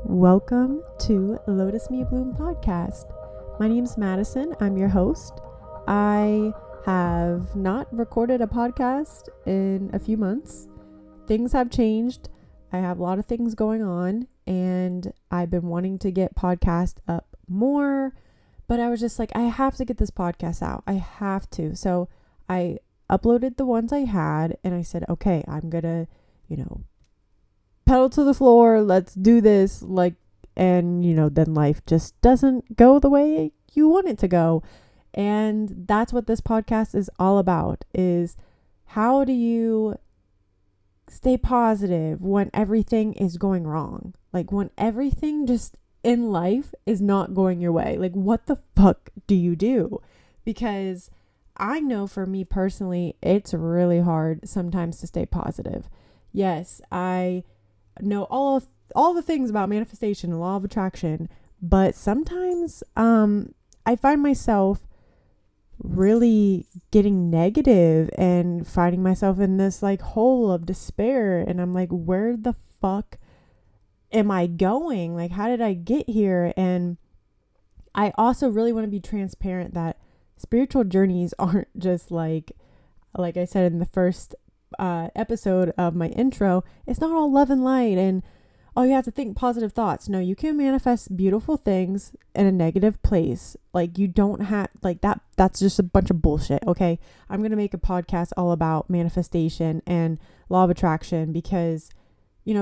Welcome to Lotus Me Bloom podcast. My name's Madison. I'm your host. I have not recorded a podcast in a few months. Things have changed. I have a lot of things going on and I've been wanting to get podcast up more, but I was just like, I have to get this podcast out. I have to. So I uploaded the ones I had and I said, okay, I'm gonna, pedal to the floor, let's do this, and then life just doesn't go the way you want it to go. And that's what this podcast is all about, is how do you stay positive when everything is going wrong? Like when everything just in life is not going your way. Like what the fuck do you do? Because I know for me personally, it's really hard sometimes to stay positive. Yes, I know all the things about manifestation and law of attraction, but sometimes I find myself really getting negative and finding myself in this hole of despair, and I'm like, where the fuck am I going? Like, how did I get here? And I also really want to be transparent that spiritual journeys aren't just like I said in the first episode of my intro, it's not all love and light and oh, you have to think positive thoughts. No, you can manifest beautiful things in a negative place. Like you don't have that's just a bunch of bullshit. Okay. I'm going to make a podcast all about manifestation and law of attraction because,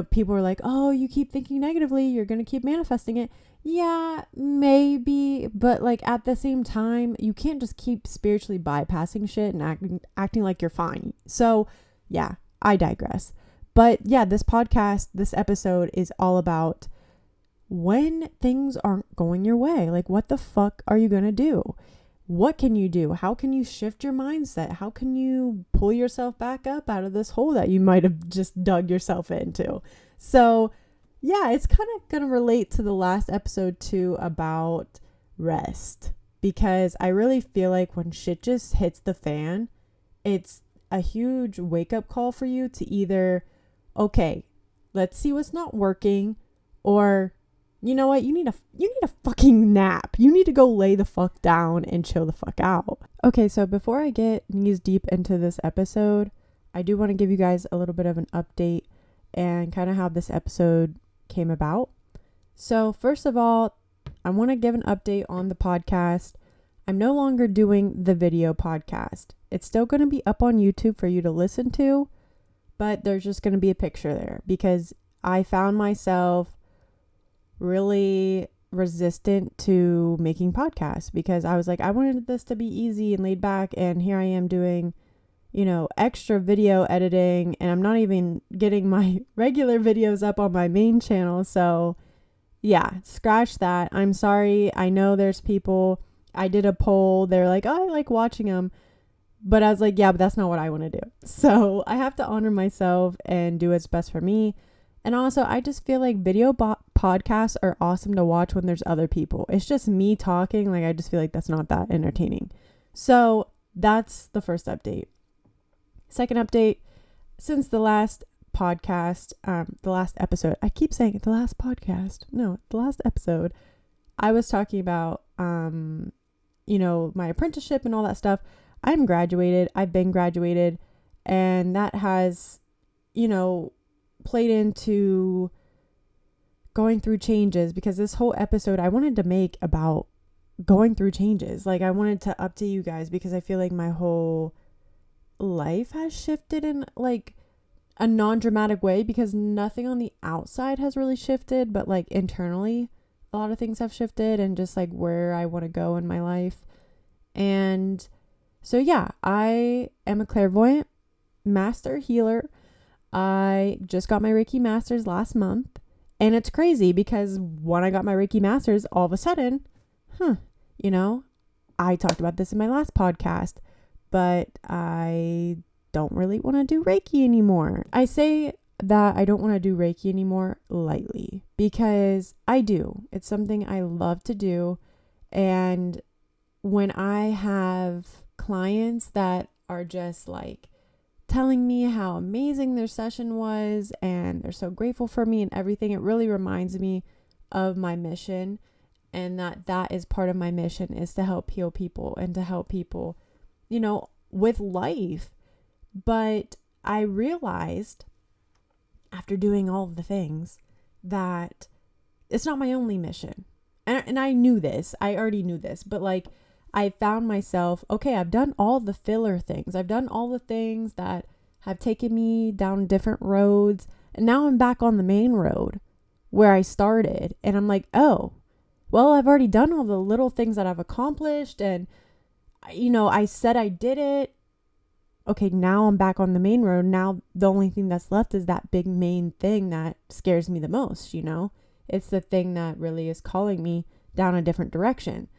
people are like, oh, you keep thinking negatively, you're going to keep manifesting it. Yeah, maybe. But at the same time, you can't just keep spiritually bypassing shit and acting like you're fine. So yeah, I digress. But yeah, this episode is all about when things aren't going your way. Like, what the fuck are you going to do? What can you do? How can you shift your mindset? How can you pull yourself back up out of this hole that you might have just dug yourself into? So yeah, it's kind of going to relate to the last episode too about rest, because I really feel like when shit just hits the fan, it's a huge wake up call for you to either, okay, let's see what's not working, or you know what, you need a fucking nap. You need to go lay the fuck down and chill the fuck out. Okay, so before I get knees deep into this episode, I do want to give you guys a little bit of an update and kind of how this episode came about. So first of all, I want to give an update on the podcast. I'm no longer doing the video podcast. It's still going to be up on YouTube for you to listen to, but there's just going to be a picture there because I found myself really resistant to making podcasts because I was like, I wanted this to be easy and laid back, and here I am doing, extra video editing, and I'm not even getting my regular videos up on my main channel. So yeah, scratch that. I'm sorry. I know there's people, I did a poll. They're like, oh, I like watching them. But I was like, yeah, but that's not what I want to do. So I have to honor myself and do what's best for me. And also, I just feel like video podcasts are awesome to watch when there's other people. It's just me talking. I just feel like that's not that entertaining. So that's the first update. Second update, since the last podcast, the last episode, I keep saying it, the last podcast. No, the last episode, I was talking about, my apprenticeship and all that stuff. I'm graduated. I've been graduated, and that has, played into going through changes, because this whole episode I wanted to make about going through changes. I wanted to update you guys because I feel like my whole life has shifted in a non-dramatic way, because nothing on the outside has really shifted, but internally a lot of things have shifted, and just where I want to go in my life. And so yeah, I am a clairvoyant master healer. I just got my Reiki Masters last month, and it's crazy because when I got my Reiki Masters, all of a sudden, I talked about this in my last podcast, but I don't really want to do Reiki anymore. I say that I don't want to do Reiki anymore lightly, because I do. It's something I love to do. And when I have clients that are just telling me how amazing their session was and they're so grateful for me and everything, it really reminds me of my mission, and that is part of my mission, is to help heal people and to help people, with life. But I realized after doing all of the things that it's not my only mission. And I knew this. I already knew this. But like, I found myself, okay, I've done all the filler things. I've done all the things that have taken me down different roads. And now I'm back on the main road where I started. And I'm like, oh, well, I've already done all the little things that I've accomplished. And, I said I did it. Okay, now I'm back on the main road. Now the only thing that's left is that big main thing that scares me the most, It's the thing that really is calling me down a different direction.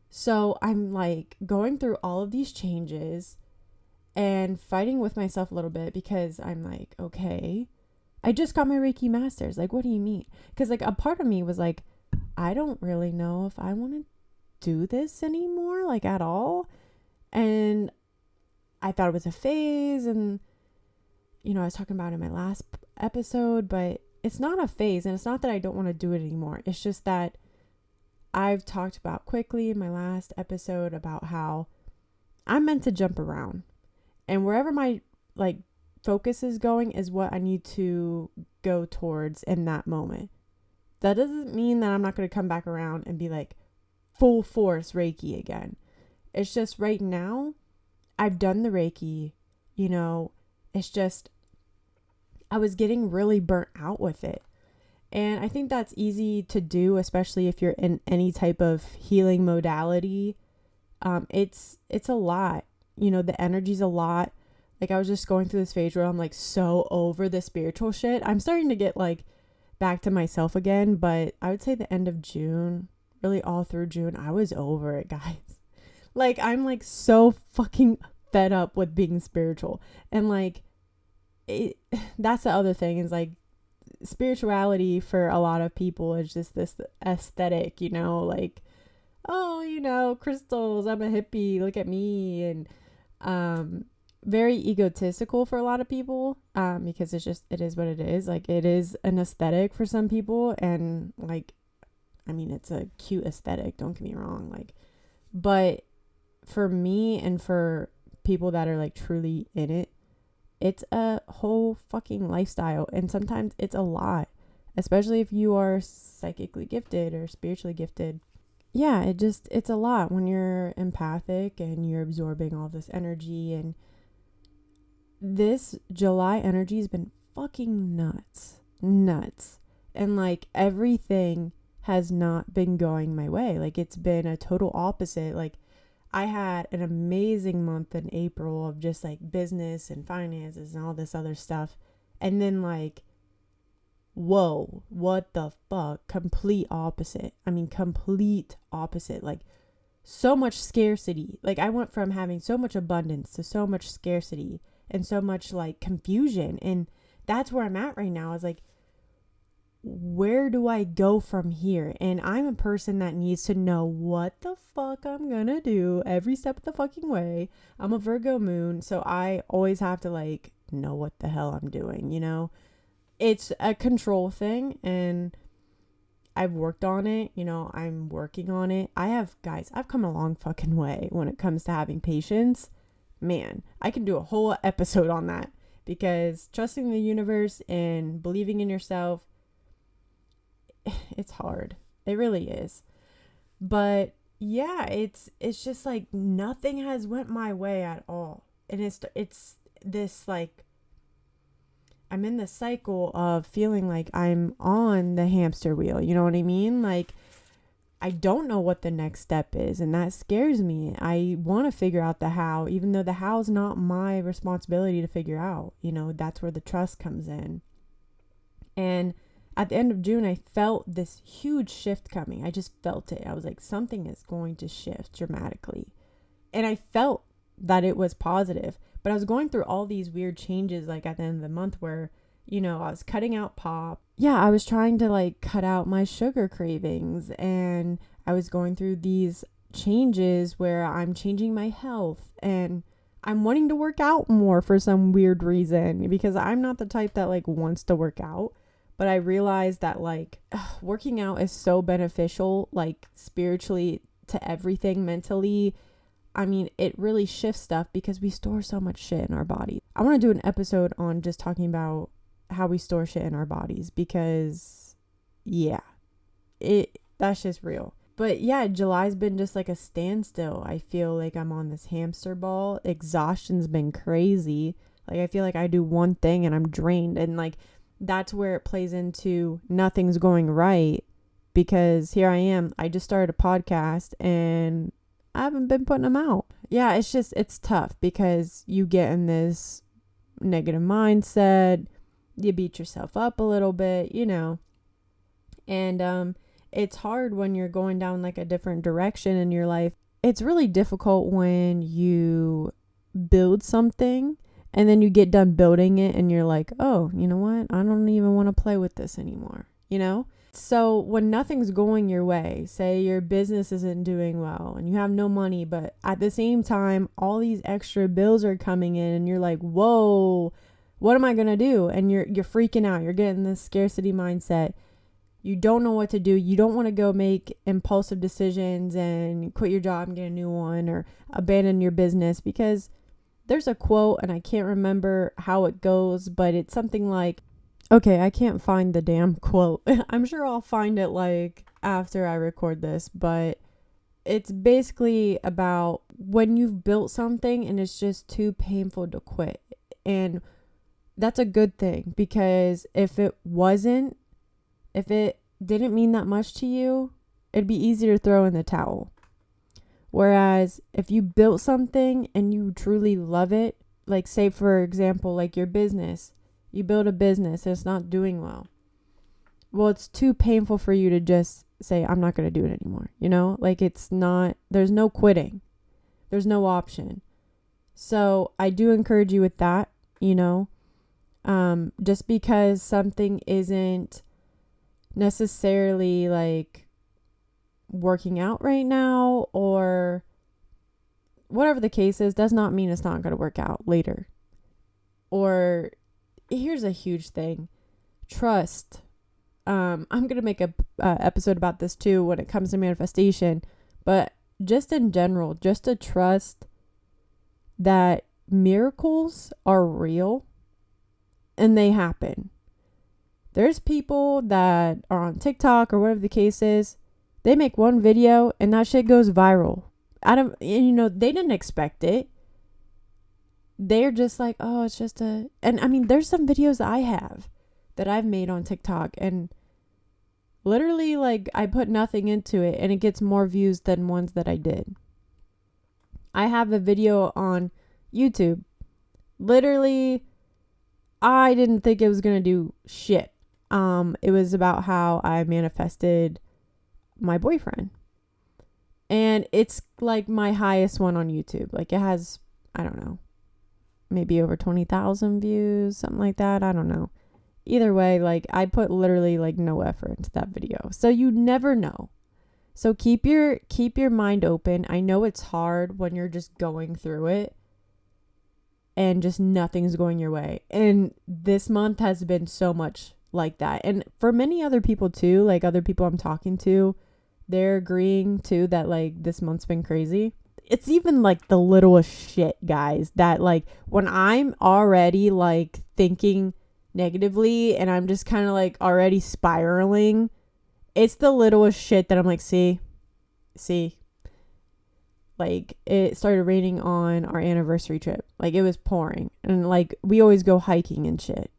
So I'm like going through all of these changes and fighting with myself a little bit, because I'm like, okay, I just got my Reiki Masters. Like, what do you mean? Because like a part of me was like, I don't really know if I want to do this anymore, like at all. And I thought it was a phase, and I was talking about it in my last episode, but it's not a phase, and it's not that I don't want to do it anymore. It's just that I've talked about quickly in my last episode about how I'm meant to jump around, and wherever my focus is going is what I need to go towards in that moment. That doesn't mean that I'm not going to come back around and be like full force Reiki again. It's just right now I've done the Reiki, it's just, I was getting really burnt out with it. And I think that's easy to do, especially if you're in any type of healing modality. It's a lot, the energy's a lot. Like, I was just going through this phase where I'm like so over the spiritual shit. I'm starting to get like back to myself again, but I would say the end of June, really all through June, I was over it, guys. Like, I'm like so fucking fed up with being spiritual. And like, that's the other thing, is like, spirituality for a lot of people is just this aesthetic, like, oh, crystals, I'm a hippie, look at me. And very egotistical for a lot of people, because it is what it is. Like, it is an aesthetic for some people, and like, I mean, it's a cute aesthetic, don't get me wrong, like, but for me and for people that are like truly in it, it's a whole fucking lifestyle. And sometimes it's a lot, especially if you are psychically gifted or spiritually gifted. Yeah, it's a lot when you're empathic and you're absorbing all this energy. And this July energy has been fucking nuts. And like, everything has not been going my way. Like, it's been a total opposite. Like, I had an amazing month in April of just like business and finances and all this other stuff. And then like, whoa, what the fuck? Complete opposite. I mean, complete opposite. Like, so much scarcity. Like, I went from having so much abundance to so much scarcity and so much like confusion. And that's where I'm at right now, is like, where do I go from here? And I'm a person that needs to know what the fuck I'm gonna do every step of the fucking way. I'm a Virgo moon, so I always have to like know what the hell I'm doing, It's a control thing, and I've worked on it, I'm working on it. I've come a long fucking way when it comes to having patience. Man, I can do a whole episode on that, because trusting the universe and believing in yourself, it's hard. It really is. But yeah, it's just like nothing has went my way at all. And it's this like, I'm in the cycle of feeling like I'm on the hamster wheel. You know what I mean? Like, I don't know what the next step is, and that scares me. I want to figure out the how, even though the how is not my responsibility to figure out. That's where the trust comes in. And at the end of June, I felt this huge shift coming. I just felt it. I was like, something is going to shift dramatically. And I felt that it was positive. But I was going through all these weird changes, like at the end of the month, where, I was cutting out pop. Yeah, I was trying to like cut out my sugar cravings. And I was going through these changes where I'm changing my health. And I'm wanting to work out more for some weird reason, because I'm not the type that like wants to work out. But I realized that like working out is so beneficial, like spiritually, to everything, mentally. I mean, it really shifts stuff because we store so much shit in our body. I want to do an episode on just talking about how we store shit in our bodies because yeah, that's just real. But yeah, July's been just like a standstill. I feel like I'm on this hamster ball. Exhaustion's been crazy. Like I feel like I do one thing and I'm drained, and like that's where it plays into nothing's going right, because here I am. I just started a podcast and I haven't been putting them out. Yeah, it's tough because you get in this negative mindset. You beat yourself up a little bit, and it's hard when you're going down like a different direction in your life. It's really difficult when you build something and then you get done building it and you're like, oh, you know what? I don't even want to play with this anymore, So when nothing's going your way, say your business isn't doing well and you have no money, but at the same time, all these extra bills are coming in and you're like, whoa, what am I going to do? And you're freaking out. You're getting this scarcity mindset. You don't know what to do. You don't want to go make impulsive decisions and quit your job and get a new one or abandon your business, because there's a quote and I can't remember how it goes, but it's something like, okay, I can't find the damn quote. I'm sure I'll find it like after I record this, but it's basically about when you've built something and it's just too painful to quit. And that's a good thing, because if it didn't mean that much to you, it'd be easier to throw in the towel. Whereas if you built something and you truly love it, like say for example, like your business, you build a business and it's not doing well. Well, it's too painful for you to just say, I'm not going to do it anymore. Like there's no quitting. There's no option. So I do encourage you with that, just because something isn't necessarily like working out right now or whatever the case is, does not mean it's not going to work out later. Or here's a huge thing. Trust. I'm going to make a episode about this too when it comes to manifestation, but just in general, just to trust that miracles are real and they happen. There's people that are on TikTok or whatever the case is. They make one video and that shit goes viral. They didn't expect it. They're just like, oh, it's just and I mean, there's some videos I have that I've made on TikTok and literally like I put nothing into it and it gets more views than ones that I did. I have a video on YouTube. Literally, I didn't think it was going to do shit. It was about how I manifested my boyfriend. And it's like my highest one on YouTube. Like it has, I don't know, maybe over 20,000 views, something like that. I don't know. Either way, like I put literally like no effort into that video. So you never know. So keep your mind open. I know it's hard when you're just going through it and just nothing's going your way. And this month has been so much like that. And for many other people too, like other people I'm talking to, they're agreeing too that like this month's been crazy. It's even like the littlest shit, guys, that like when I'm already like thinking negatively and I'm just kind of like already spiraling, it's the littlest shit that I'm like, see, like it started raining on our anniversary trip. Like it was pouring and like we always go hiking and shit.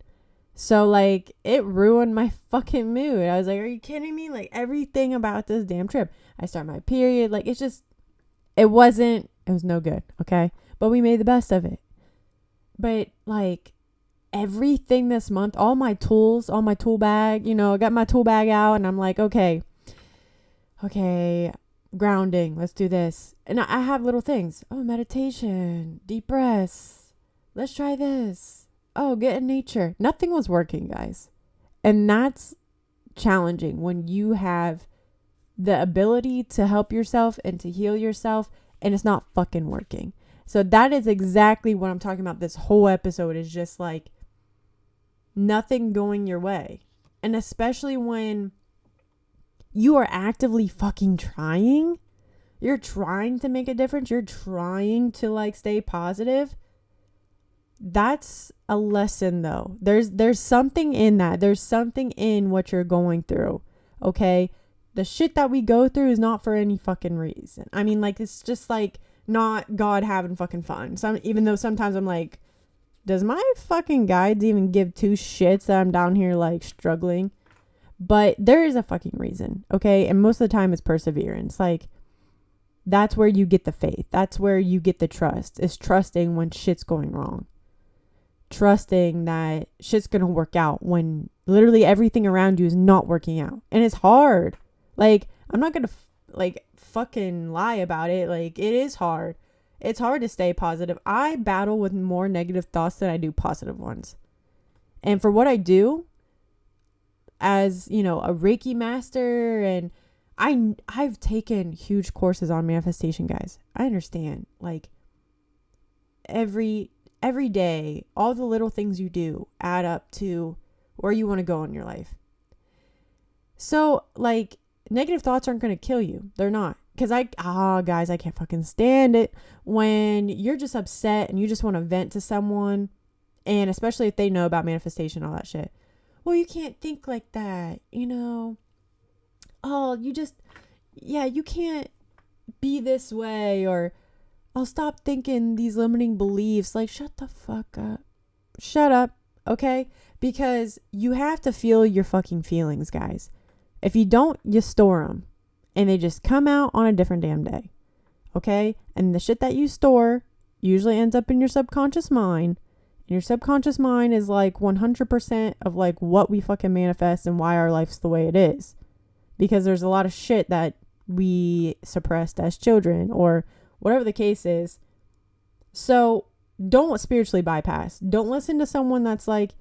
So like it ruined my fucking mood. I was like, are you kidding me? Like everything about this damn trip. I start my period. Like it was no good. Okay. But we made the best of it. But like everything this month, all my tools, all my tool bag, I got my tool bag out and I'm like, okay, grounding, let's do this. And I have little things. Oh, meditation, deep breaths. Let's try this. Oh, get in nature. Nothing was working, guys. And that's challenging when you have the ability to help yourself and to heal yourself and it's not fucking working. So that is exactly what I'm talking about. This whole episode is just like nothing going your way. And especially when you are actively fucking trying, you're trying to make a difference, you're trying to like stay positive. That's a lesson though. There's something in that. There's something in what you're going through. Okay? The shit that we go through is not for any fucking reason. I mean, like, it's just like not God having fucking fun. Even though sometimes I'm like, does my fucking guides even give two shits that I'm down here like struggling? But there is a fucking reason, okay? And most of the time it's perseverance. Like, that's where you get the faith. That's where you get the trust. Is trusting when shit's going wrong. Trusting that shit's gonna work out when literally everything around you is not working out. And it's hard. Like, I'm not gonna fucking lie about it. Like, it is hard. It's hard to stay positive. I battle with more negative thoughts than I do positive ones. And for what I do as, you know, a Reiki master, and I've taken huge courses on manifestation, guys. I understand. Like, every day, all the little things you do add up to where you want to go in your life. So, like, negative thoughts aren't going to kill you. They're not. Because guys, I can't fucking stand it when you're just upset and you just want to vent to someone. And especially if they know about manifestation, all that shit. Well, you can't think like that, you know. Oh, you can't be this way, or I'll stop thinking these limiting beliefs. Like, shut the fuck up. Shut up, okay? Because you have to feel your fucking feelings, guys. If you don't, you store them. And they just come out on a different damn day, okay? And the shit that you store usually ends up in your subconscious mind. And your subconscious mind is like 100% of like what we fucking manifest and why our life's the way it is. Because there's a lot of shit that we suppressed as children or whatever the case is. So don't spiritually bypass. Don't listen to someone that's like,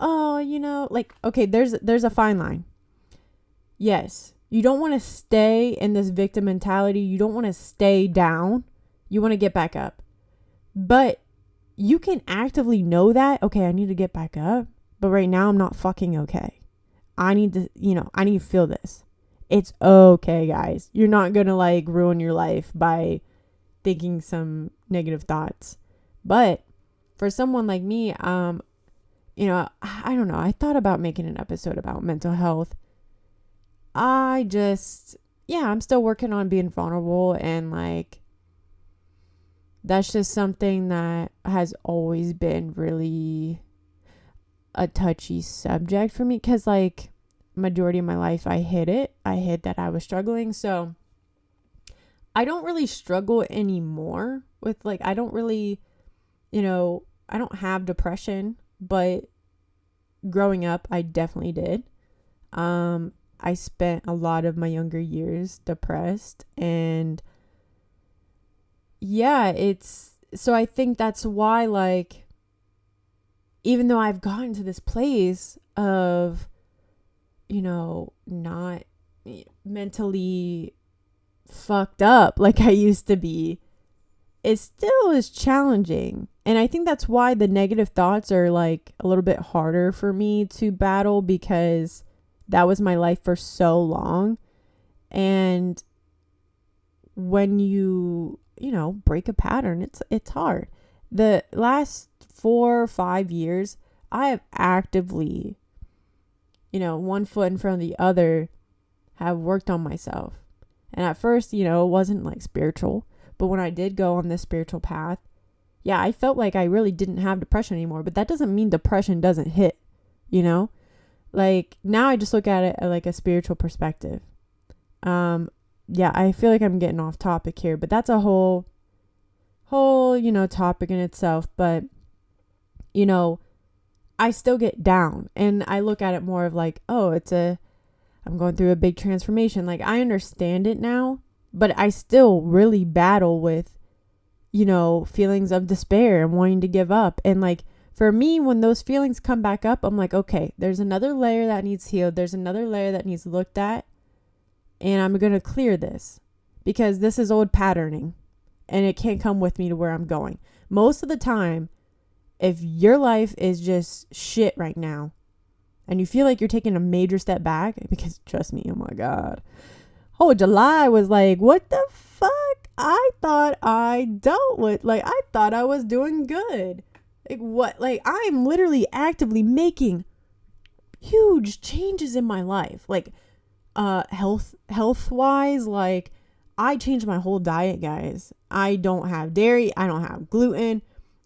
oh, you know, like, okay, there's a fine line. Yes, you don't want to stay in this victim mentality. You don't want to stay down. You want to get back up. But you can actively know that, okay, I need to get back up. But right now I'm not fucking okay. I need to feel this. It's okay, guys. You're not going to like ruin your life by thinking some negative thoughts. But for someone like me, I don't know. I thought about making an episode about mental health. I'm still working on being vulnerable, and like, that's just something that has always been really a touchy subject for me. 'Cause like, majority of my life, I hid that I was struggling. So I don't really struggle anymore with like, I don't really, I don't have depression, but growing up, I definitely did. I spent a lot of my younger years depressed, and so I think that's why, like, even though I've gotten to this place of, not mentally fucked up like I used to be, it still is challenging. And I think that's why the negative thoughts are like a little bit harder for me to battle, because that was my life for so long. And when you break a pattern, it's hard. The last 4 or 5 years, I have actively, one foot in front of the other, have worked on myself. And at first, it wasn't like spiritual, but when I did go on this spiritual path, yeah, I felt like I really didn't have depression anymore. But that doesn't mean depression doesn't hit, Like, now I just look at it at like a spiritual perspective. Yeah, I feel like I'm getting off topic here, but that's a whole, topic in itself. But, I still get down, and I look at it more of like, oh, I'm going through a big transformation. Like, I understand it now, but I still really battle with, feelings of despair and wanting to give up. And like, for me, when those feelings come back up, I'm like, okay, there's another layer that needs healed. There's another layer that needs looked at. And I'm going to clear this, because this is old patterning and it can't come with me to where I'm going. Most of the time, if your life is just shit right now, and you feel like you're taking a major step back, because trust me, oh my God. Oh, July was like, what the fuck? I thought I dealt with, like, I thought I was doing good. Like, what? Like, I'm literally actively making huge changes in my life. Like, health wise, like, I changed my whole diet, guys. I don't have dairy. I don't have gluten.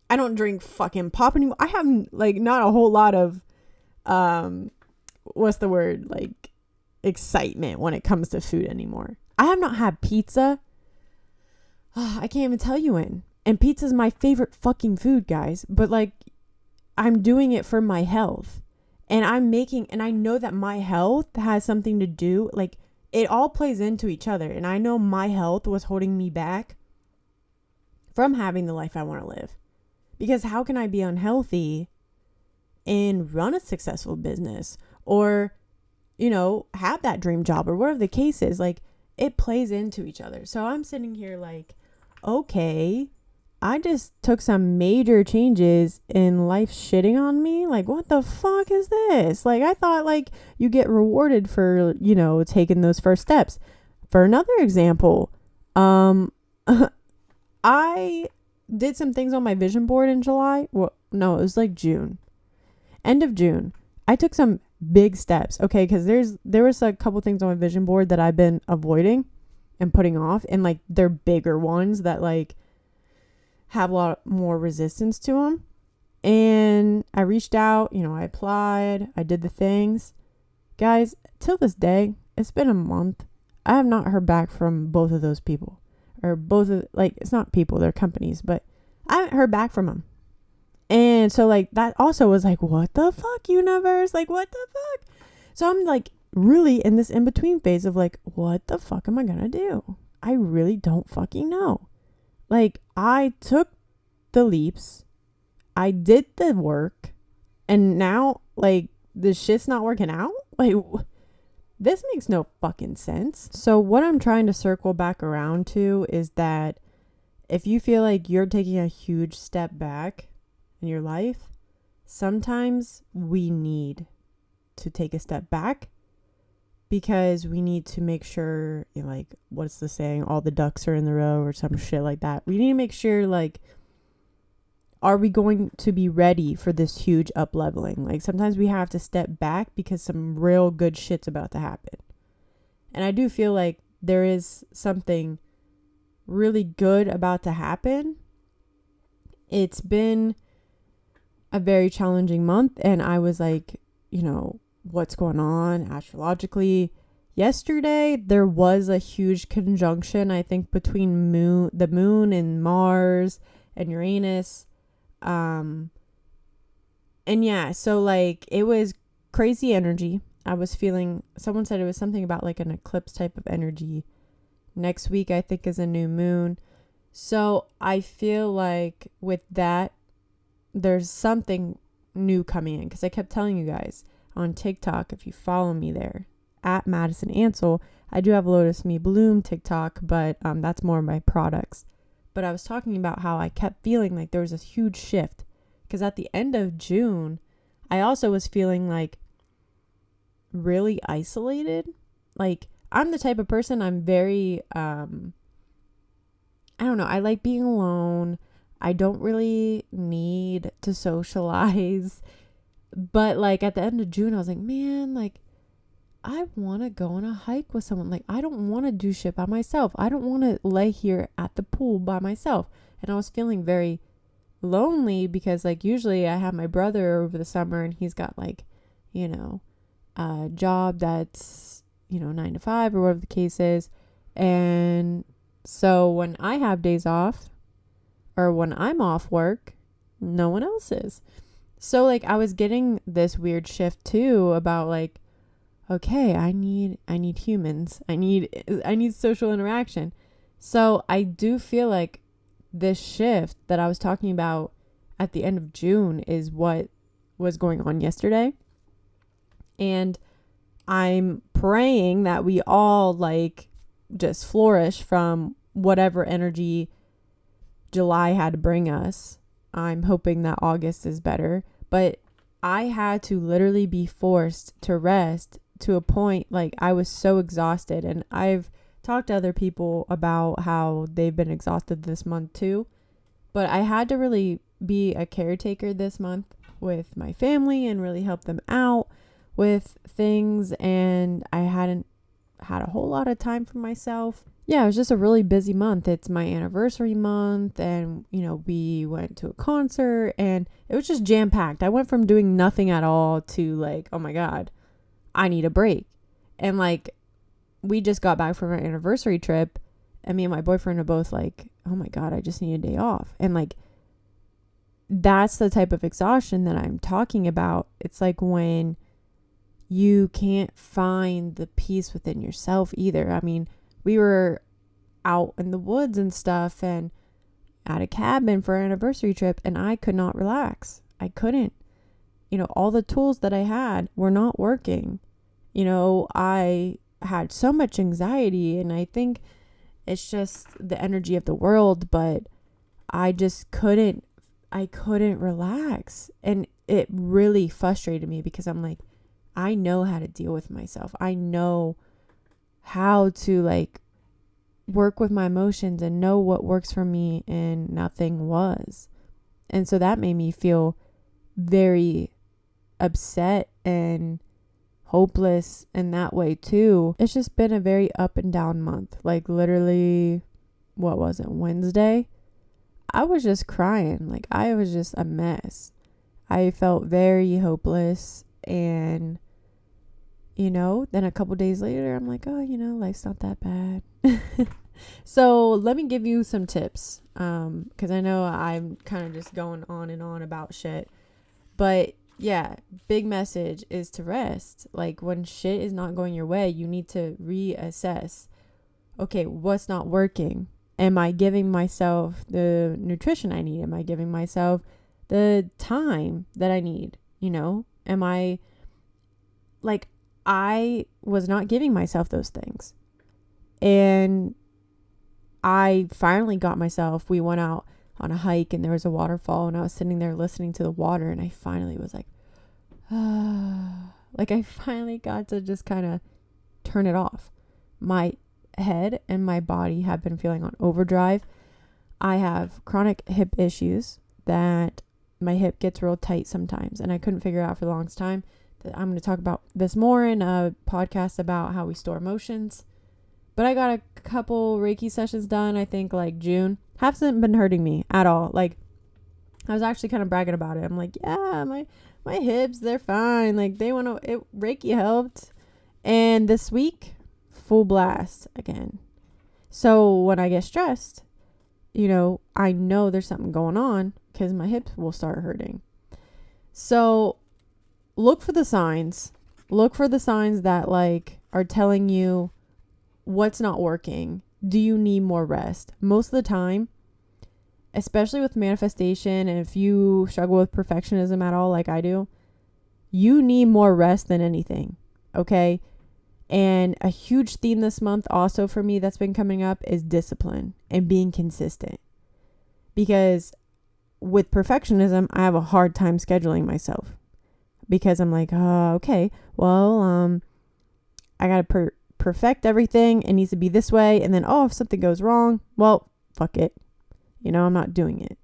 I don't drink fucking pop anymore. I have, like, not a whole lot of, what's the word? Like, excitement when it comes to food anymore. I have not had pizza. I can't even tell you when. And pizza is my favorite fucking food, guys. But, like, I'm doing it for my health. And I know that my health has something to do, like, it all plays into each other. And I know my health was holding me back from having the life I want to live. Because how can I be unhealthy and run a successful business, or, you know, have that dream job, or whatever the case is? Like, it plays into each other. So I'm sitting here like, okay, I just took some major changes in life shitting on me. Like, what the fuck is this? Like, I thought, like, you get rewarded for, you know, taking those first steps. For another example, I did some things on my vision board in July. Well, no, it was like June. End of June. I took some big steps. Okay, because there was a couple things on my vision board that I've been avoiding and putting off. And, like, they're bigger ones that, like, have a lot more resistance to them. And I reached out, you know, I applied, I did the things. Guys, till this day, it's been a month. I have not heard back from both of those people, or both of, like, it's not people, they're companies, but I haven't heard back from them. And so, like, that also was like, what the fuck, universe? Like, what the fuck? So I'm, like, really in this in-between phase of, like, what the fuck am I gonna do? I really don't fucking know. Like, I took the leaps, I did the work, and now, like, the shit's not working out? Like, this makes no fucking sense. So what I'm trying to circle back around to is that if you feel like you're taking a huge step back in your life, sometimes we need to take a step back, because we need to make sure, you know, like, what's the saying? All the ducks are in the row, or some shit like that. We need to make sure, like, are we going to be ready for this huge up leveling? Like, sometimes we have to step back because some real good shit's about to happen. And I do feel like there is something really good about to happen. It's been a very challenging month, and I was like, you know, what's going on astrologically? Yesterday there was a huge conjunction, I think, between the moon and Mars and Uranus. And yeah, so, like, it was crazy energy. I was feeling, someone said it was something about, like, an eclipse type of energy. Next week, I think, is a new moon. So I feel like with that, there's something new coming in, because I kept telling you guys on TikTok, if you follow me there, at Madison Ansel, I do have Lotus Me Bloom TikTok, but that's more of my products. But I was talking about how I kept feeling like there was a huge shift, because at the end of June, I also was feeling like really isolated. Like, I'm the type of person, I'm very, I don't know, I like being alone. I don't really need to socialize. But, like, at the end of June, I was like, man, like, I want to go on a hike with someone. Like, I don't want to do shit by myself. I don't want to lay here at the pool by myself. And I was feeling very lonely, because, like, usually I have my brother over the summer, and he's got, like, you know, a job that's, you know, 9 to 5 or whatever the case is. And so when I have days off, or when I'm off work, no one else is. So, like, I was getting this weird shift too about, like, okay, I need humans. I need social interaction. So I do feel like this shift that I was talking about at the end of June is what was going on yesterday. And I'm praying that we all, like, just flourish from whatever energy July had to bring us. I'm hoping that August is better. But I had to literally be forced to rest to a point like I was so exhausted. And I've talked to other people about how they've been exhausted this month too. But I had to really be a caretaker this month with my family and really help them out with things. And I hadn't had a whole lot of time for myself. Yeah, it was just a really busy month. It's my anniversary month, and we went to a concert, and it was just jam packed. I went from doing nothing at all to like, oh my God, I need a break. And like, we just got back from our anniversary trip, and me and my boyfriend are both like, oh my God, I just need a day off. And like, that's the type of exhaustion that I'm talking about. It's like when you can't find the peace within yourself either. I mean, we were out in the woods and stuff and at a cabin for our anniversary trip, and I could not relax. I couldn't. All the tools that I had were not working. I had so much anxiety, and I think it's just the energy of the world, but I just couldn't relax. And it really frustrated me because I'm like, I know how to deal with myself. I know how to like work with my emotions and know what works for me, and nothing was. And so that made me feel very upset and hopeless in that way too. It's just been a very up and down month. Like literally, what was it, Wednesday? I was just crying. Like I was just a mess. I felt very hopeless, and then a couple days later, I'm like, oh, life's not that bad. So let me give you some tips. Cause I know I'm kind of just going on and on about shit, but yeah, big message is to rest. Like when shit is not going your way, you need to reassess. Okay, what's not working? Am I giving myself the nutrition I need? Am I giving myself the time that I need? Am I like, I was not giving myself those things. And I finally got myself, we went out on a hike and there was a waterfall, and I was sitting there listening to the water, and I finally was like, like I finally got to just kind of turn it off. My head and my body have been feeling on overdrive. I have chronic hip issues that my hip gets real tight sometimes, and I couldn't figure out for the longest time. I'm going to talk about this more in a podcast about how we store emotions. But I got a couple Reiki sessions done, I think like June. Hasn't been hurting me at all. Like I was actually kind of bragging about it. I'm like, yeah, my hips, they're fine. Like they want to, Reiki helped. And this week, full blast again. So when I get stressed, I know there's something going on because my hips will start hurting. So look for the signs. Look for the signs that like are telling you what's not working. Do you need more rest? Most of the time, especially with manifestation, and if you struggle with perfectionism at all like I do, you need more rest than anything. Okay? And a huge theme this month also for me that's been coming up is discipline and being consistent. Because with perfectionism, I have a hard time scheduling myself. Because I'm like, oh, okay, well, I got to perfect everything. It needs to be this way. And then, if something goes wrong, well, fuck it. I'm not doing it.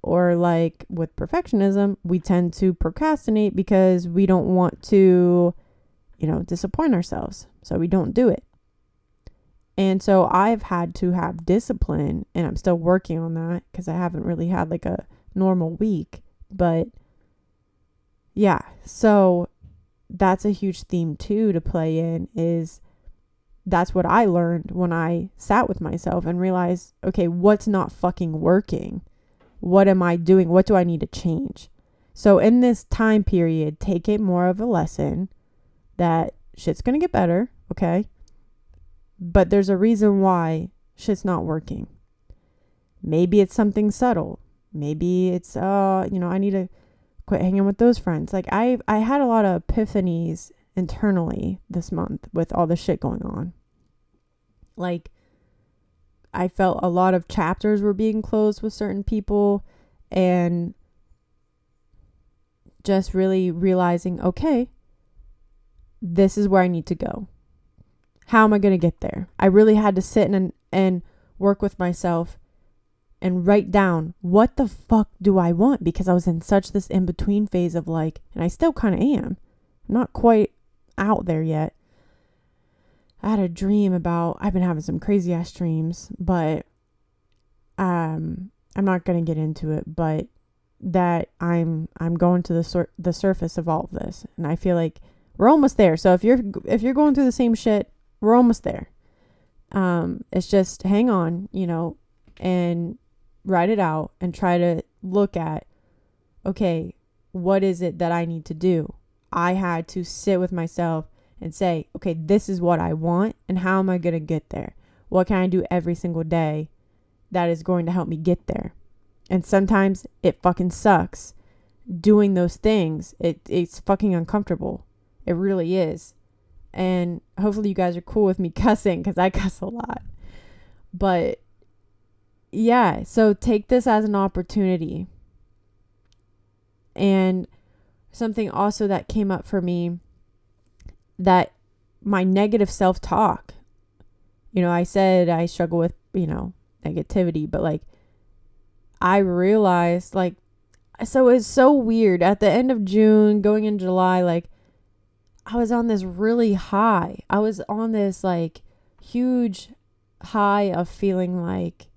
Or like with perfectionism, we tend to procrastinate because we don't want to, disappoint ourselves. So we don't do it. And so I've had to have discipline, and I'm still working on that because I haven't really had like a normal week. But yeah, so that's a huge theme too to play in. Is that's what I learned when I sat with myself and realized, okay, what's not fucking working? What am I doing? What do I need to change? So in this time period, take it more of a lesson that shit's going to get better. Okay. But there's a reason why shit's not working. Maybe it's something subtle. Maybe it's, I need to quit hanging with those friends. Like I had a lot of epiphanies internally this month with all the shit going on. Like I felt a lot of chapters were being closed with certain people, and just really realizing, okay, this is where I need to go. How am I going to get there? I really had to sit and work with myself and write down, what the fuck do I want? Because I was in such this in-between phase of like, and I still kind of am. I'm not quite out there yet. I had a dream about, I've been having some crazy ass dreams, but I'm not going to get into it, but that I'm going to the surface of all of this. And I feel like we're almost there. So if you're going through the same shit, we're almost there. It's just hang on, and write it out and try to look at, okay, what is it that I need to do? I had to sit with myself and say, okay, this is what I want, and how am I going to get there? What can I do every single day that is going to help me get there? And sometimes it fucking sucks doing those things. It's fucking uncomfortable. It really is. And hopefully you guys are cool with me cussing, because I cuss a lot. But yeah, so take this as an opportunity. And something also that came up for me, that my negative self-talk, I said I struggle with, negativity, but like I realized, like, so it's so weird. At the end of June, going in July, like I was on this really high. I was on this like huge high of feeling like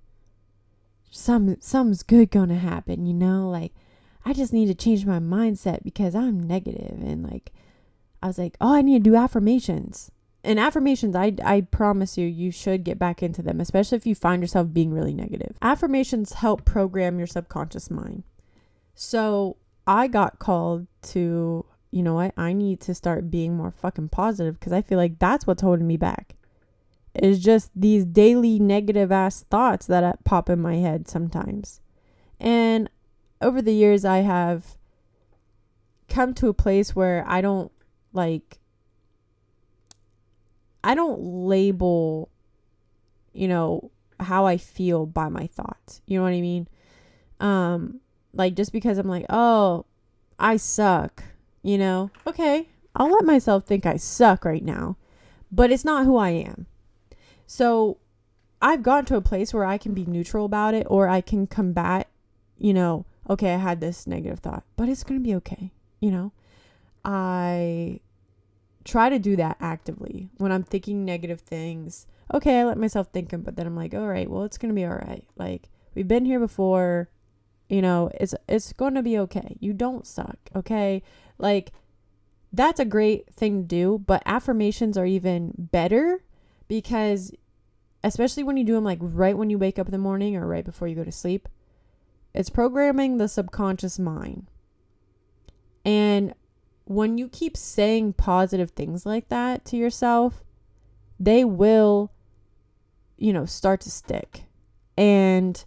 something's good gonna happen, like I just need to change my mindset because I'm negative. And like I was like, oh, I need to do affirmations. And affirmations, I promise you should get back into them, especially if you find yourself being really negative. Affirmations help program your subconscious mind. So I got called to, you know what, I need to start being more fucking positive, because I feel like that's what's holding me back. It's just these daily negative ass thoughts that pop in my head sometimes. And over the years, I have come to a place where I don't label, how I feel by my thoughts. You know what I mean? Like just because I'm like, oh, I suck, okay, I'll let myself think I suck right now, but it's not who I am. So I've gotten to a place where I can be neutral about it, or I can combat, okay, I had this negative thought, but it's going to be okay. I try to do that actively when I'm thinking negative things. Okay, I let myself think them, but then I'm like, all right, well, it's going to be all right. Like, we've been here before, it's going to be okay. You don't suck. Okay. Like, that's a great thing to do, but affirmations are even better, because especially when you do them like right when you wake up in the morning or right before you go to sleep, it's programming the subconscious mind. And when you keep saying positive things like that to yourself, they will, start to stick, and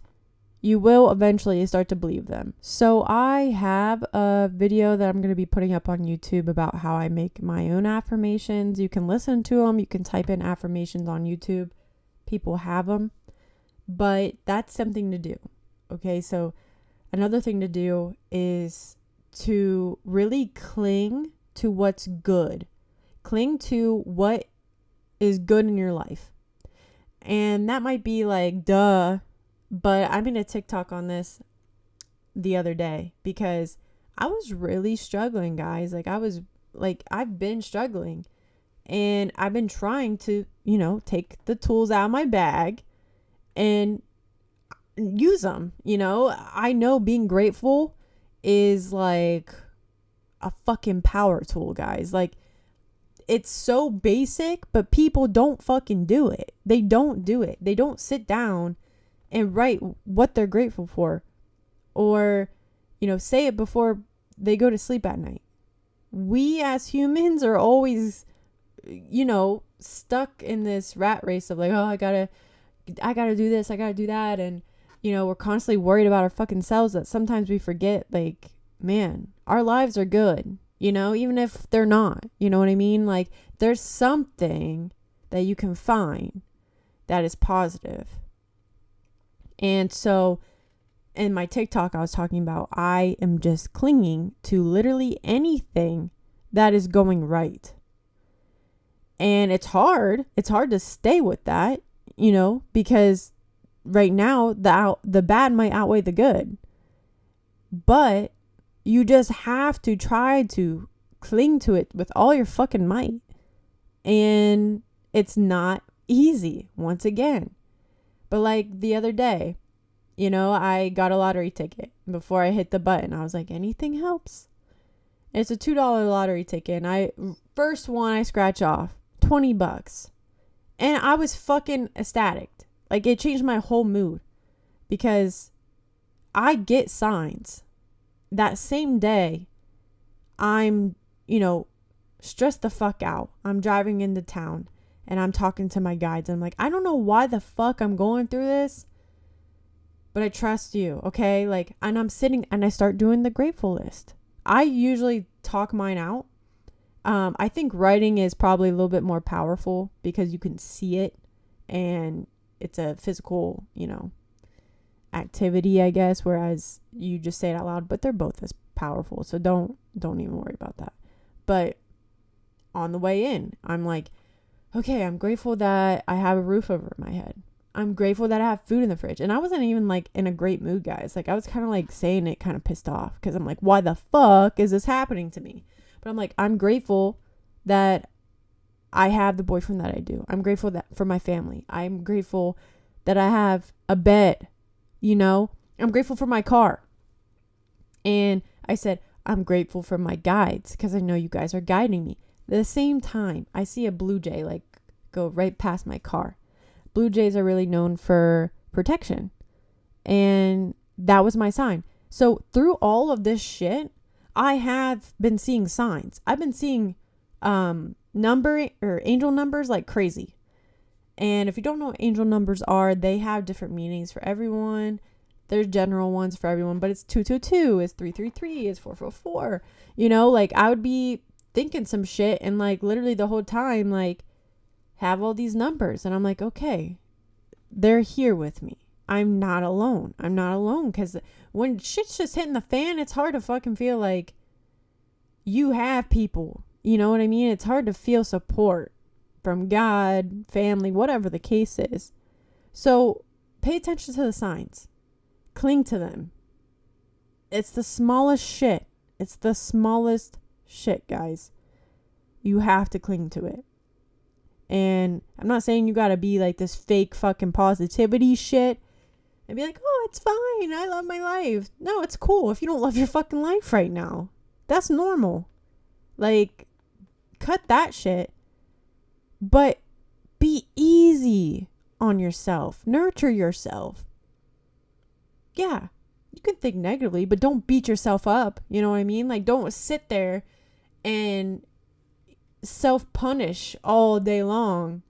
you will eventually start to believe them. So I have a video that I'm going to be putting up on YouTube about how I make my own affirmations. You can listen to them. You can type in affirmations on YouTube. People have them, but that's something to do. Okay. So another thing to do is to really cling to what's good. Cling to what is good in your life. And that might be like, duh, but I made a TikTok on this the other day because I was really struggling, guys. I've been struggling, and I've been trying to, take the tools out of my bag and use them. I know being grateful is like a fucking power tool, guys. Like, it's so basic, but people don't fucking do it. They don't do it. They don't sit down and write what they're grateful for, or, say it before they go to sleep at night. We as humans are always, stuck in this rat race of like, oh, I gotta do this, I gotta do that. And, we're constantly worried about our fucking selves, that sometimes we forget, like, man, our lives are good, even if they're not, you know what I mean? Like, there's something that you can find that is positive. And in my TikTok, I was talking about, I am just clinging to literally anything that is going right. And it's hard. It's hard to stay with that, because right now the bad might outweigh the good. But you just have to try to cling to it with all your fucking might. And it's not easy, once again. But like the other day, I got a lottery ticket. Before I hit the button, I was like, anything helps. And it's a $2 lottery ticket. And first one I scratch off, $20. And I was fucking ecstatic. Like, it changed my whole mood. Because I get signs. That same day, I'm, stressed the fuck out. I'm driving into town and I'm talking to my guides. I'm like, I don't know why the fuck I'm going through this, but I trust you. Okay. Like, and I'm sitting and I start doing the grateful list. I usually talk mine out. I think writing is probably a little bit more powerful because you can see it and it's a physical, activity, I guess, whereas you just say it out loud, but they're both as powerful. So don't even worry about that. But on the way in, I'm like, okay, I'm grateful that I have a roof over my head. I'm grateful that I have food in the fridge. And I wasn't even like in a great mood, guys. Like, I was kind of like saying it kind of pissed off because I'm like, why the fuck is this happening to me? But I'm like, I'm grateful that I have the boyfriend that I do. I'm grateful that for my family. I'm grateful that I have a bed, I'm grateful for my car. And I said, I'm grateful for my guides because I know you guys are guiding me. At the same time, I see a blue jay like go right past my car. Blue jays are really known for protection. And that was my sign. So through all of this shit, I have been seeing signs. I've been seeing angel numbers like crazy. And if you don't know what angel numbers are, they have different meanings for everyone. There's general ones for everyone, but it's 222, it's 333, it's 444. Like, I would be thinking some shit and like literally the whole time like have all these numbers, and I'm like, okay, they're here with me. I'm not alone. Because when shit's just hitting the fan, it's hard to fucking feel like you have people. You know what I mean? It's hard to feel support from God, family, whatever the case is. So pay attention to the signs. Cling to them. It's the smallest shit. Guys. You have to cling to it. And I'm not saying you gotta be like this fake fucking positivity shit and be like, oh, it's fine, I love my life. No, it's cool if you don't love your fucking life right now. That's normal. Like, cut that shit. But be easy on yourself. Nurture yourself. Yeah, you can think negatively, but don't beat yourself up. You know what I mean? Like, don't sit there and self-punish all day long.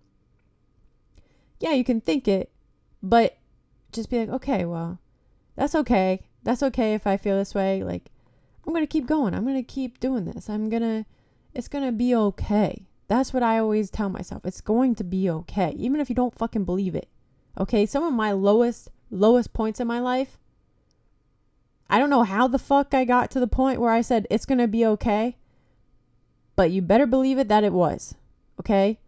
Yeah, you can think it, but just be like, okay, well, that's okay. That's okay if I feel this way. Like, I'm going to keep going. I'm going to keep doing this. It's going to be okay. That's what I always tell myself. It's going to be okay. Even if you don't fucking believe it. Okay. Some of my lowest points in my life, I don't know how the fuck I got to the point where I said, it's going to be okay. But you better believe it that it was. Okay.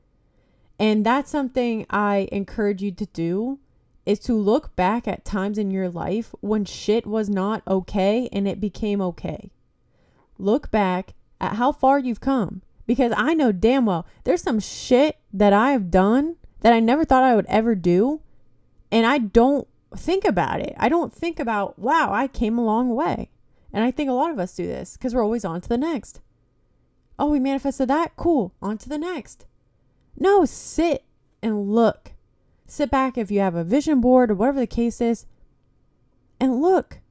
And that's something I encourage you to do, is to look back at times in your life when shit was not okay and it became okay. Look back at how far you've come, because I know damn well there's some shit that I've done that I never thought I would ever do. And I don't think about it. I don't think about, wow, I came a long way. And I think a lot of us do this because we're always on to the next. Oh, we manifested that? Cool. On to the next. No, sit and look. Sit back if you have a vision board or whatever the case is, and look.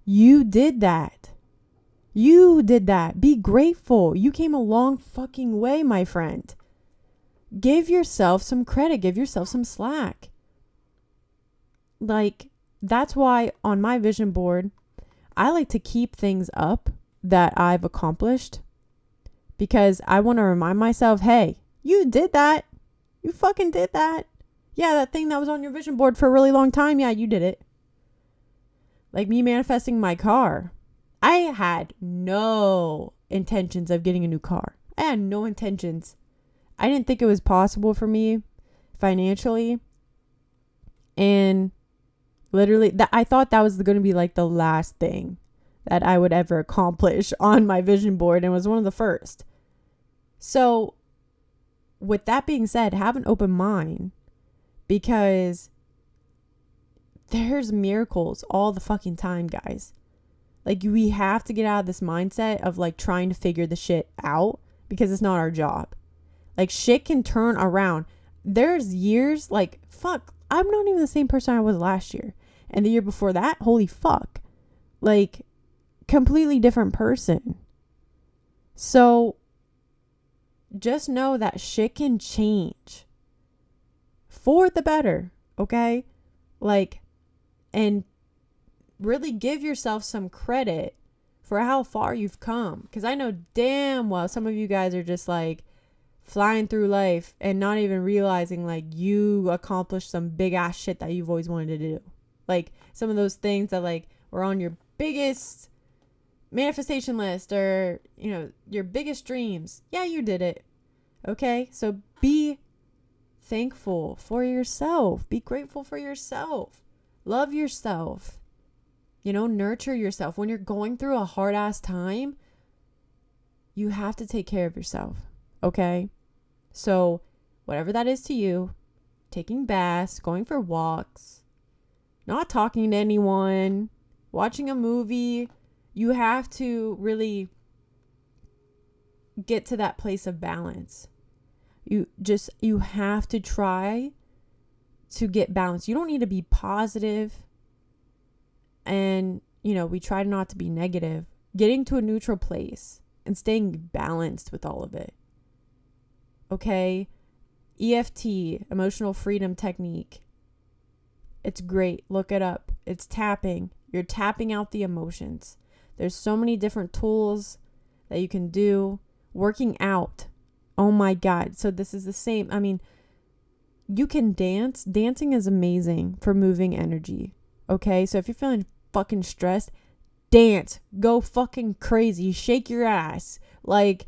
You did that. You did that. Be grateful. You came a long fucking way, my friend. Give yourself some credit. Give yourself some slack. Like, that's why on my vision board, I like to keep things up that I've accomplished, because I want to remind myself, hey, you did that. You fucking did that. Yeah, that thing that was on your vision board for a really long time. Yeah, you did it. Like me manifesting my car. I had no intentions of getting a new car. I had no intentions. I didn't think it was possible for me financially. And literally, I thought that was going to be like the last thing that I would ever accomplish on my vision board, and was one of the first. So with that being said, have an open mind, because there's miracles all the fucking time, guys. Like, we have to get out of this mindset of like trying to figure the shit out, because it's not our job. Like, shit can turn around. There's years, like, fuck, I'm not even the same person I was last year. And the year before that, holy fuck. Like, completely different person. So just know that shit can change for the better, okay? Like, and really give yourself some credit for how far you've come. Because I know damn well some of you guys are just like flying through life and not even realizing like you accomplished some big ass shit that you've always wanted to do. Like some of those things that like were on your biggest manifestation list, or, you know, your biggest dreams. Yeah, you did it. Okay? So be thankful for yourself. Be grateful for yourself. Love yourself. You know, nurture yourself. When you're going through a hard ass time, you have to take care of yourself. Okay? So whatever that is to you, taking baths, going for walks, not talking to anyone, watching a movie, you have to really get to that place of balance. You have to try to get balance. You don't need to be positive. And, you know, we try not to be negative. Getting to a neutral place and staying balanced with all of it. Okay? EFT, emotional freedom technique. It's great. Look it up. It's tapping. You're tapping out the emotions. There's so many different tools that you can do. Working out. Oh my God. So this is the same. I mean, you can dance. Dancing is amazing for moving energy. Okay? So if you're feeling fucking stressed, dance. Go fucking crazy. Shake your ass. Like,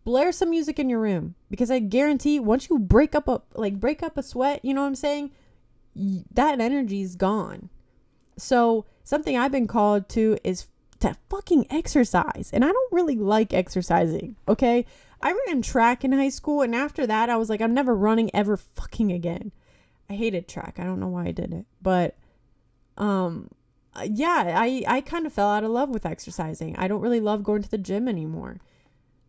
blare some music in your room. Because I guarantee once you break up a sweat, you know what I'm saying? That energy is gone. So something I've been called to is to fucking exercise. And I don't really like exercising. Okay? I ran track in high school, and after that I was like, I'm never running ever fucking again. I hated track. I don't know why I did it. But yeah, I kind of fell out of love with exercising. I don't really love going to the gym anymore.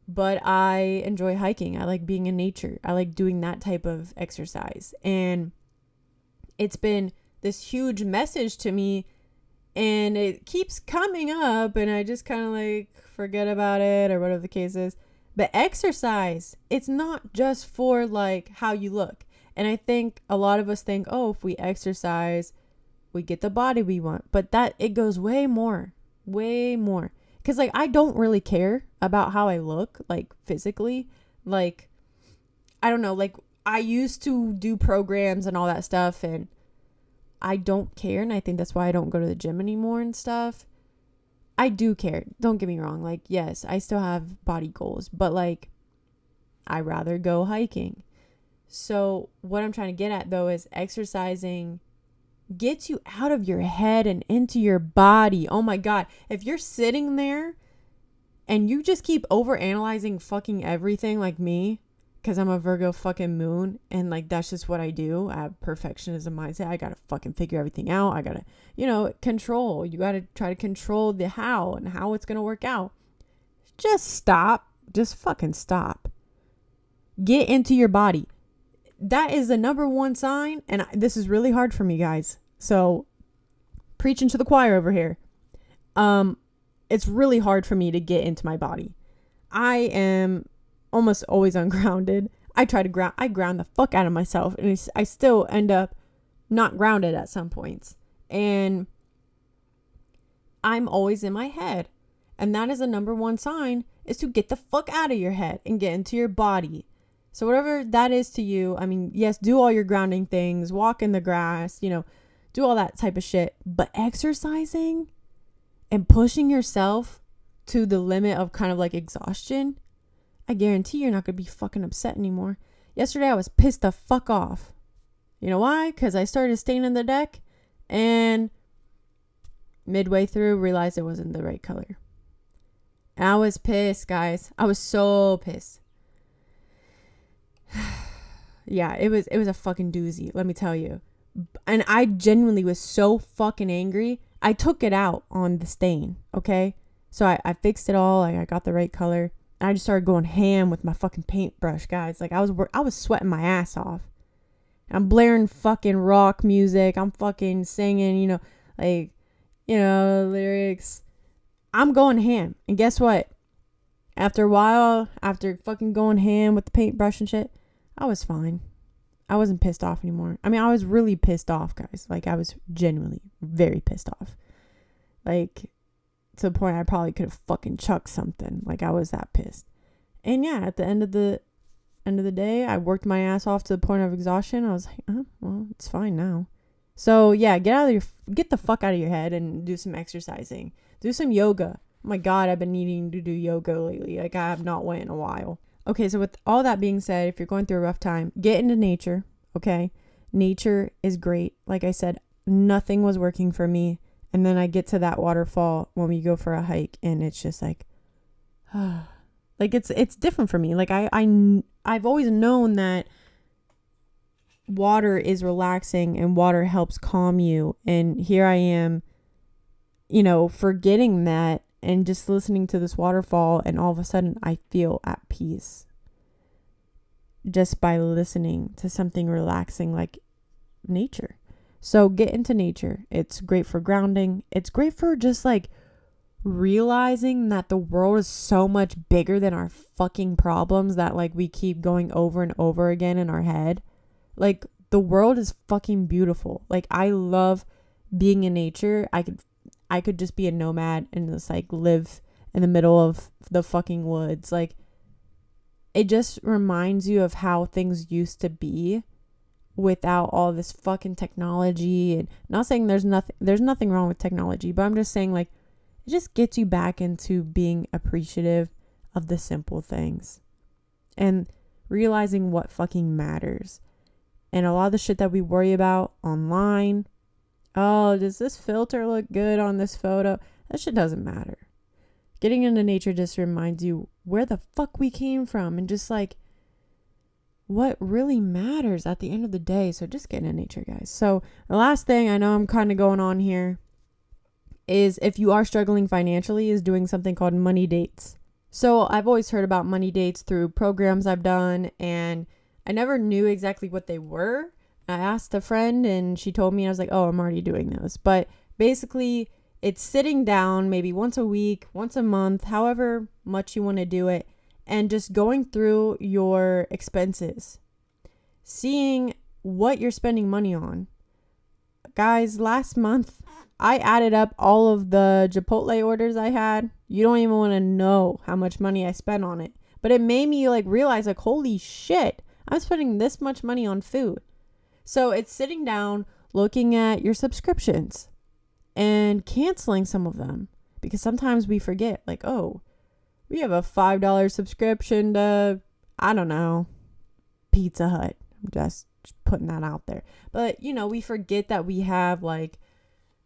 But I enjoy hiking. I like being in nature. I like doing that type of exercise. And it's been this huge message to me, and it keeps coming up, and I just kind of like forget about it or whatever the case is. But exercise, it's not just for like how you look. And I think a lot of us think, oh, if we exercise, we get the body we want. But that, it goes way more. Because like, I don't really care about how I look, like physically. Like, I don't know, like I used to do programs and all that stuff, and I don't care. And I think that's why I don't go to the gym anymore and stuff. I do care. Don't get me wrong. Like, yes, I still have body goals, but like, I rather go hiking. So what I'm trying to get at though is exercising gets you out of your head and into your body. Oh my God. If you're sitting there and you just keep overanalyzing fucking everything like me, because I'm a Virgo fucking moon, and like that's just what I do. I have perfectionism mindset. I gotta fucking figure everything out. I gotta, you know, control. You gotta try to control the how and how it's gonna work out. Just stop. Just fucking stop. Get into your body. That is the number one sign, and this is really hard for me, guys. So, preaching to the choir over here. It's really hard for me to get into my body. I am almost always ungrounded. I ground the fuck out of myself, and I still end up not grounded at some points. And I'm always in my head. And that is the number one sign, is to get the fuck out of your head and get into your body. So whatever that is to you, I mean, yes, do all your grounding things, walk in the grass, you know, do all that type of shit. But exercising and pushing yourself to the limit of kind of like exhaustion, I guarantee you're not going to be fucking upset anymore. Yesterday, I was pissed the fuck off. You know why? Because I started staining the deck and midway through realized it wasn't the right color. And I was pissed, guys. I was so pissed. Yeah, it was a fucking doozy, let me tell you. And I genuinely was so fucking angry. I took it out on the stain, okay? So I fixed it all. I got the right color. And I just started going ham with my fucking paintbrush, guys. Like I was sweating my ass off. I'm blaring fucking rock music. I'm fucking singing, lyrics. I'm going ham. And guess what? After a while, after fucking going ham with the paintbrush and shit, I was fine. I wasn't pissed off anymore. I mean, I was really pissed off, guys. Like, I was genuinely very pissed off. Like, to the point I probably could have fucking chucked something. Like, I was that pissed. And yeah, at the end of the day, I worked my ass off to the point of exhaustion. I was like, well, it's fine now. So yeah, get the fuck out of your head and do some exercising. Do some yoga. Oh my God, I've been needing to do yoga lately. Like, I have not went in a while. Okay, so with all that being said, if you're going through a rough time, get into nature, okay? Nature is great. Like I said, nothing was working for me. And then I get to that waterfall when we go for a hike, and it's just like, like it's different for me. Like I've always known that water is relaxing and water helps calm you. And here I am, forgetting that and just listening to this waterfall, and all of a sudden I feel at peace just by listening to something relaxing like nature. So get into nature. It's great for grounding. It's great for just like realizing that the world is so much bigger than our fucking problems that like we keep going over and over again in our head. Like, the world is fucking beautiful. Like, I love being in nature. I could just be a nomad and just like live in the middle of the fucking woods. Like, it just reminds you of how things used to be without all this fucking technology. And not saying there's nothing wrong with technology, but I'm just saying, like, it just gets you back into being appreciative of the simple things and realizing what fucking matters. And a lot of the shit that we worry about online, oh, does this filter look good on this photo? That shit doesn't matter. Getting into nature just reminds you where the fuck we came from and just like what really matters at the end of the day. So just get into nature, guys. So the last thing, I know I'm kind of going on here, is if you are struggling financially, is doing something called money dates. So I've always heard about money dates through programs I've done, and I never knew exactly what they were. I asked a friend and she told me, I was like, oh, I'm already doing those. But basically, it's sitting down maybe once a week, once a month, however much you want to do it, and just going through your expenses, seeing what you're spending money on. Guys, last month, I added up all of the Chipotle orders I had. You don't even want to know how much money I spent on it. But it made me like realize, like, holy shit, I'm spending this much money on food. So it's sitting down, looking at your subscriptions and canceling some of them, because sometimes we forget, like, oh, we have a $5 subscription to, I don't know, Pizza Hut. I'm just putting that out there. But, we forget that we have like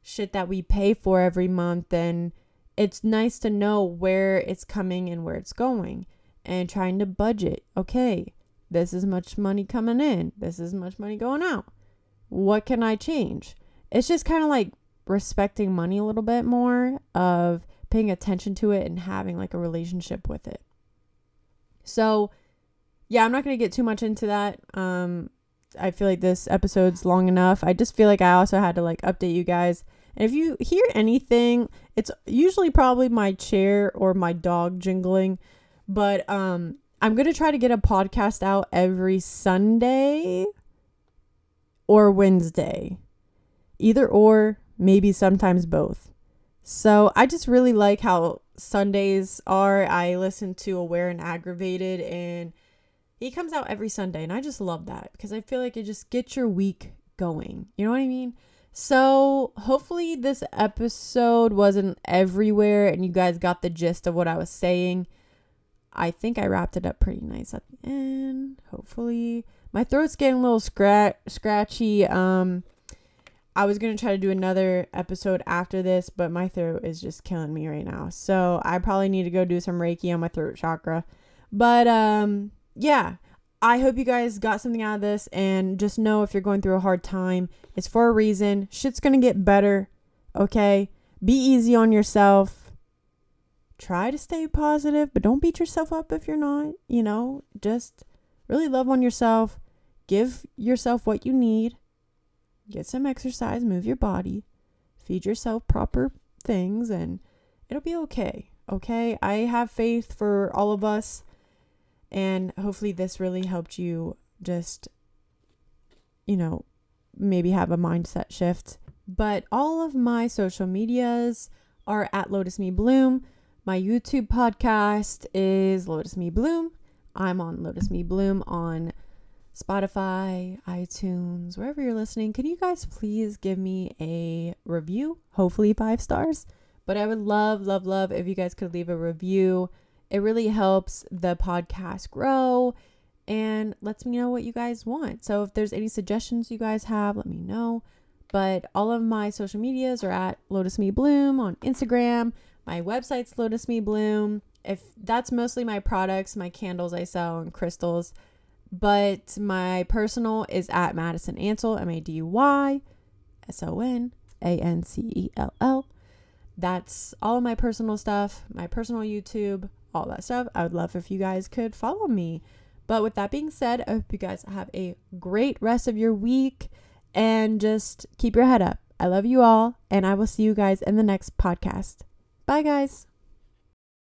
shit that we pay for every month, and it's nice to know where it's coming and where it's going and trying to budget. Okay, this is much money coming in. This is much money going out. What can I change? It's just kind of like respecting money a little bit more, of paying attention to it and having like a relationship with it. So yeah, I'm not going to get too much into that. I feel like this episode's long enough. I just feel like I also had to like update you guys. And if you hear anything, it's usually probably my chair or my dog jingling. But I'm going to try to get a podcast out every Sunday or Wednesday. Either or, maybe sometimes both. So I just really like how Sundays are. I listen to Aware and Aggravated, and he comes out every Sunday. And I just love that, because I feel like it just gets your week going. You know what I mean? So hopefully this episode wasn't everywhere and you guys got the gist of what I was saying. I think I wrapped it up pretty nice at the end. Hopefully. My throat's getting a little scratchy. I was going to try to do another episode after this, but my throat is just killing me right now. So I probably need to go do some Reiki on my throat chakra. But yeah, I hope you guys got something out of this, and just know if you're going through a hard time, it's for a reason. Shit's going to get better. Okay? Be easy on yourself. Try to stay positive, but don't beat yourself up if you're not, just really love on yourself. Give yourself what you need. Get some exercise, move your body, feed yourself proper things, and it'll be okay. Okay? I have faith for all of us, and hopefully this really helped you just, maybe have a mindset shift. But all of my social medias are at Lotus Me Bloom. My YouTube podcast is Lotus Me Bloom. I'm on Lotus Me Bloom on Spotify, iTunes, wherever you're listening. Can you guys please give me a review? Hopefully 5 stars. But I would love if you guys could leave a review. It really helps the podcast grow and lets me know what you guys want. So if there's any suggestions you guys have, let me know. But all of my social medias are at Lotus Me Bloom on Instagram. My website's Lotus Me Bloom. If that's mostly my products, my candles I sell and crystals. But my personal is at Madison Ansel, MadySonAncell. That's all of my personal stuff, my personal YouTube, all that stuff. I would love if you guys could follow me. But with that being said, I hope you guys have a great rest of your week and just keep your head up. I love you all, and I will see you guys in the next podcast. Bye, guys.